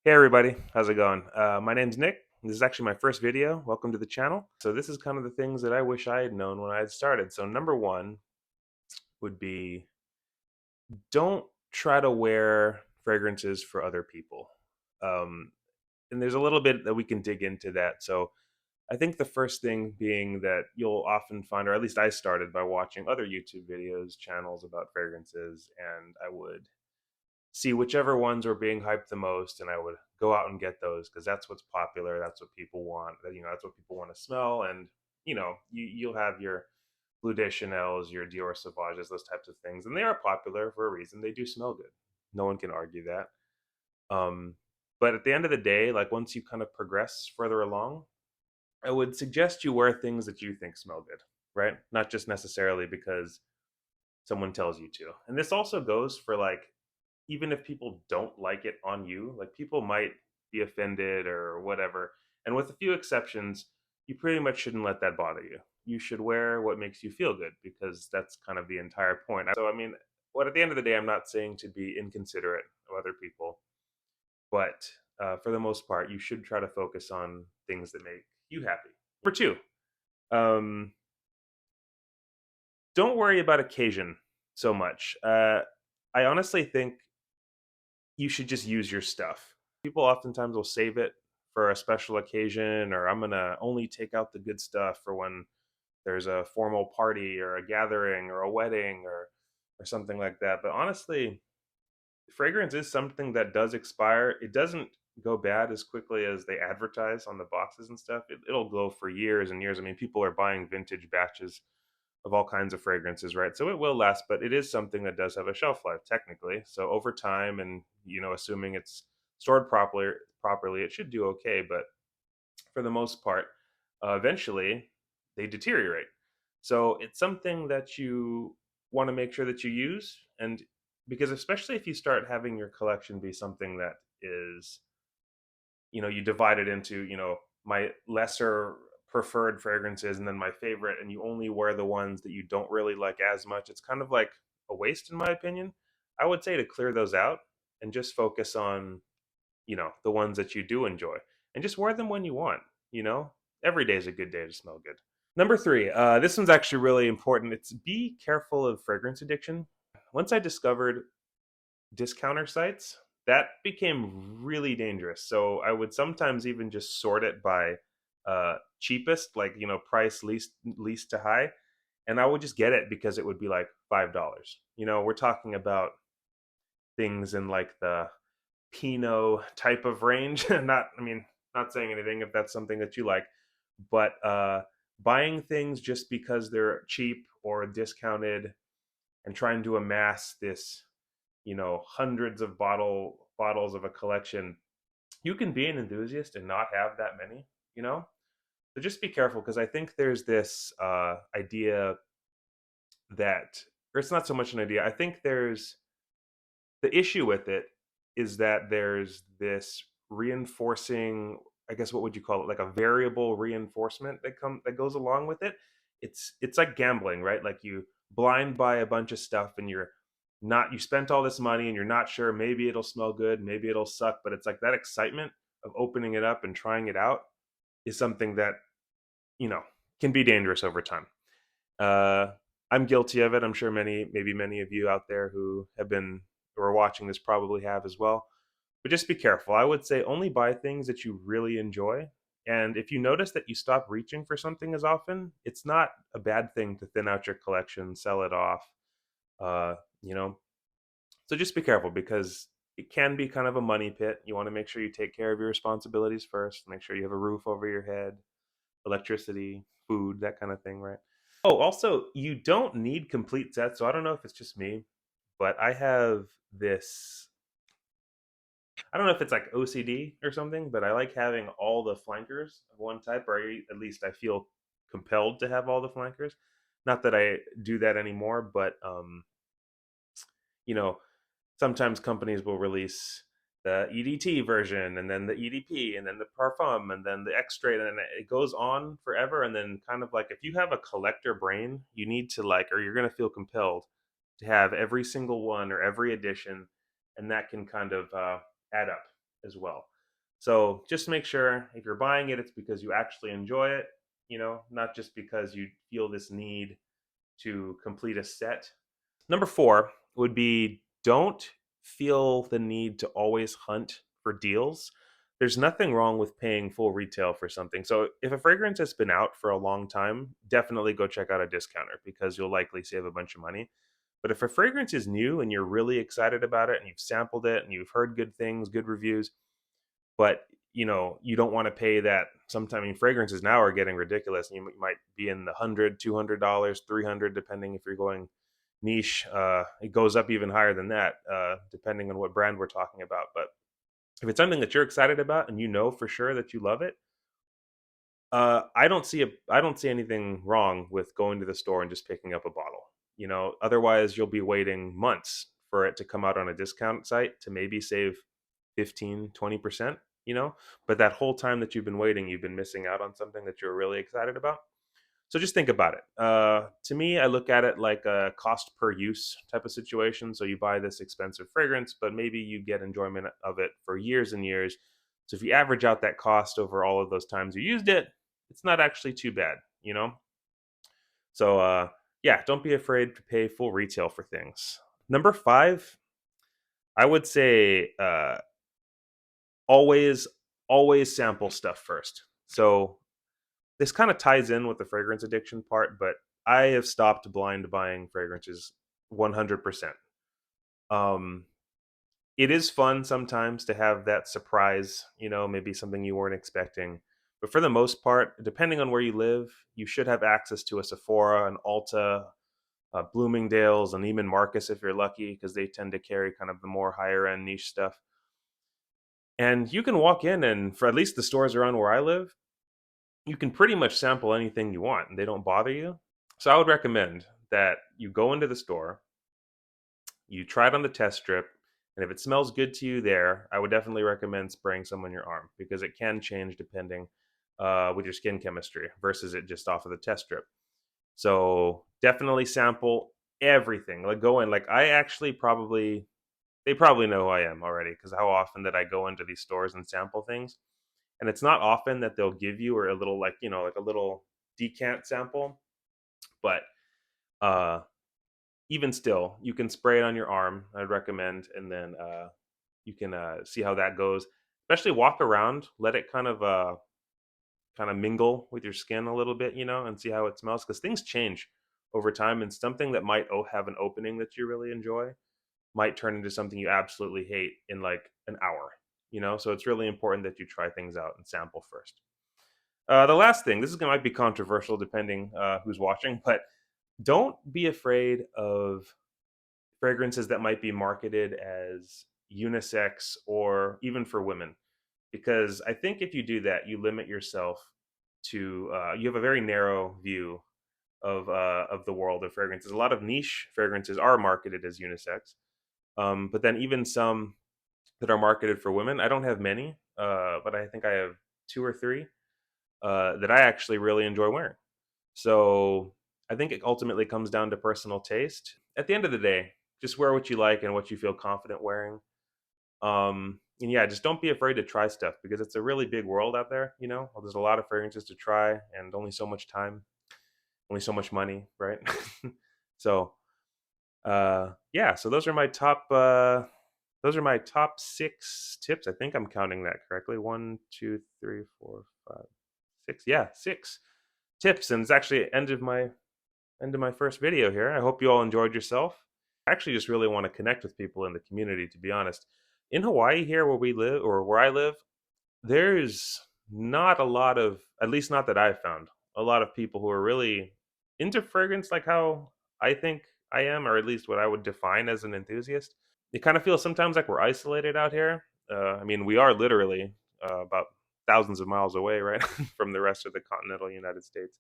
Hey everybody, how's it going? My name's Nick. This is actually my first video. Welcome to the channel. So this is kind of the things that I wish I had known when I had started. So number one would be don't try to wear fragrances for other people. Um, and there's a little bit that we can dig into that. So I think the first thing being that you'll often find, or at least I started by watching other YouTube videos, channels about fragrances, and I would see whichever ones were being hyped the most, and I would go out and get those because that's what's popular. That's what people want. That's what people want to smell. And you'll have your Blue de Chanel's, your Dior Sauvages, those types of things, and they are popular for a reason. They do smell good. No one can argue that. Um, but at the end of the day, like once you kind of progress further along, I would suggest you wear things that you think smell good, right? Not just necessarily because someone tells you to. And this also goes for like even if people don't like it on you, like people might be offended or whatever. And with a few exceptions, you pretty much shouldn't let that bother you. You should wear what makes you feel good because that's kind of the entire point. So, I mean, what at the end of the day, I'm not saying to be inconsiderate of other people, but for the most part, you should try to focus on things that make you happy. Number two, um, don't worry about occasion so much. I honestly think you should just use your stuff. People oftentimes will save it for a special occasion, or I'm gonna only take out the good stuff for when there's a formal party or a gathering or a wedding or something like that. But honestly, fragrance is something that does expire. It doesn't go bad as quickly as they advertise on the boxes and stuff. It'll go for years and years. I mean, people are buying vintage batches of all kinds of fragrances, right? So it will last, but it is something that does have a shelf life technically. So over time, and assuming it's stored properly, it should do okay. But for the most part, eventually they deteriorate. So it's something that you want to make sure that you use, and because especially if you start having your collection be something that is, you divide it into, my lesser preferred fragrances and then my favorite, and you only wear the ones that you don't really like as much, it's kind of like a waste in my opinion. I would say to clear those out and just focus on, the ones that you do enjoy, and just wear them when you want, you know every day is a good day to smell good. Number three, this one's actually really important. It's be careful of fragrance addiction. Once I discovered discounter sites, that became really dangerous. So I would sometimes even just sort it by cheapest, like price least to high, and I would just get it because it would be like $5. We're talking about things in like the Pinot type of range. Not saying anything if that's something that you like, but buying things just because they're cheap or discounted and trying to amass this, hundreds of bottles of a collection. You can be an enthusiast and not have that many, you know so just be careful, because I think there's this idea that, or it's not so much an idea, I think there's the issue with it is that there's this reinforcing, I guess, what would you call it, like a variable reinforcement that goes along with it. It's like gambling, right? Like you blind buy a bunch of stuff and you spent all this money and you're not sure, maybe it'll smell good, maybe it'll suck, but it's like that excitement of opening it up and trying it out is something that, you know can be dangerous over time. uh, I'm guilty of it. I'm sure maybe many of you out there who have been who are watching this probably have as well. But just be careful. I would say only buy things that you really enjoy. And if you notice that you stop reaching for something as often, it's not a bad thing to thin out your collection, sell it off. Uh, you know, so just be careful, because it can be kind of a money pit. You want to make sure you take care of your responsibilities first. Make sure you have a roof over your head, electricity, food, that kind of thing, right? Oh, also, you don't need complete sets. So I don't know if it's just me, but I have this. I don't know if it's like OCD or something, but I like having all the flankers of one type, or at least I feel compelled to have all the flankers. Not that I do that anymore, but you know, sometimes companies will release the EDT version, and then the EDP, and then the Parfum, and then the X-Straight, and then it goes on forever. And then kind of like if you have a collector brain, you need to like, or you're going to feel compelled to have every single one or every edition, and that can kind of add up as well. So just make sure if you're buying it, it's because you actually enjoy it, not just because you feel this need to complete a set. Number four would be don't feel the need to always hunt for deals. There's nothing wrong with paying full retail for something. So if a fragrance has been out for a long time, definitely go check out a discounter because you'll likely save a bunch of money. But if a fragrance is new and you're really excited about it and you've sampled it and you've heard good things, good reviews, but you don't want to pay that. Sometimes, I mean, fragrances now are getting ridiculous. You might be in the $100, $200, 300, depending if you're going niche. It goes up even higher than that, depending on what brand we're talking about. But if it's something that you're excited about and you know for sure that you love it, I don't see anything wrong with going to the store and just picking up a bottle. Otherwise you'll be waiting months for it to come out on a discount site to maybe save 15, 20%. But that whole time that you've been waiting, you've been missing out on something that you're really excited about. So just think about it. To me, I look at it like a cost per use type of situation. So you buy this expensive fragrance, but maybe you get enjoyment of it for years and years. So if you average out that cost over all of those times you used it, it's not actually too bad. So yeah, don't be afraid to pay full retail for things. Number five, I would say always, always sample stuff first. So this kind of ties in with the fragrance addiction part, but I have stopped blind buying fragrances 100%. Um, it is fun sometimes to have that surprise, maybe something you weren't expecting. But for the most part, depending on where you live, you should have access to a Sephora, an Ulta, Bloomingdale's, and Neiman Marcus if you're lucky, because they tend to carry kind of the more higher end niche stuff. And you can walk in, and for at least the stores around where I live, you can pretty much sample anything you want and they don't bother you. So I would recommend that you go into the store, you try it on the test strip, and if it smells good to you there, I would definitely recommend spraying some on your arm because it can change depending with your skin chemistry versus it just off of the test strip. So definitely sample everything. Like go in. Like I actually probably they probably know who I am already because how often that I go into these stores and sample things, and it's not often that they'll give you or a little like a little decant sample, but uh even still, you can spray it on your arm. I'd recommend, and then you can see how that goes. Especially walk around, let it kind of mingle with your skin a little bit, and see how it smells because things change over time, and something that might have an opening that you really enjoy might turn into something you absolutely hate in like an hour. So it's really important that you try things out and sample first. The last thing, this is might be controversial depending who's watching, but don't be afraid of fragrances that might be marketed as unisex or even for women because I think if you do that you limit yourself to you have a very narrow view of the world of fragrances. A lot of niche fragrances are marketed as unisex, but then even some that are marketed for women, I don't have many, but I think I have two or three that I actually really enjoy wearing. So I think it ultimately comes down to personal taste. At the end of the day, just wear what you like and what you feel confident wearing. And yeah, just don't be afraid to try stuff because it's a really big world out there. There's a lot of fragrances to try and only so much time, only so much money, right? So yeah, so those are my top six tips. I think I'm counting that correctly. One, two, three, four, five, six. Yeah, six tips, and it's actually end of my first video here. I hope you all enjoyed yourself. I actually just really want to connect with people in the community, to be honest. In Hawaii, here where we live, or where I live, there's not a lot of, at least not that I've found, a lot of people who are really into fragrance like how I think I am, or at least what I would define as an enthusiast. It kind of feels sometimes like we're isolated out here. I mean, we are literally about thousands of miles away, right, from the rest of the continental United States.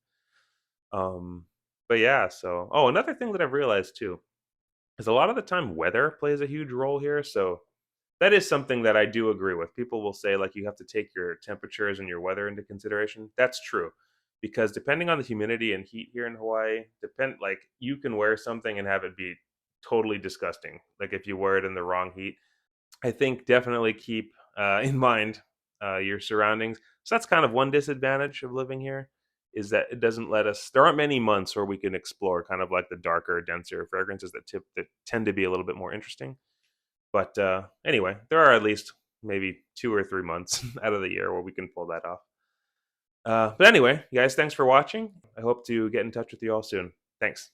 Um, but yeah, so another thing that I've realized too is a lot of the time weather plays a huge role here. So that is something that I do agree with. People will say like you have to take your temperatures and your weather into consideration. That's true. Because depending on the humidity and heat here in Hawaii, like you can wear something and have it be totally disgusting. Like if you wear it in the wrong heat. I think definitely keep in mind your surroundings. So that's kind of one disadvantage of living here, is that it doesn't let us. There aren't many months where we can explore kind of like the darker, denser fragrances that tend to be a little bit more interesting. But anyway, there are at least maybe 2 or 3 months out of the year where we can pull that off. But anyway, guys, thanks for watching. I hope to get in touch with you all soon. Thanks.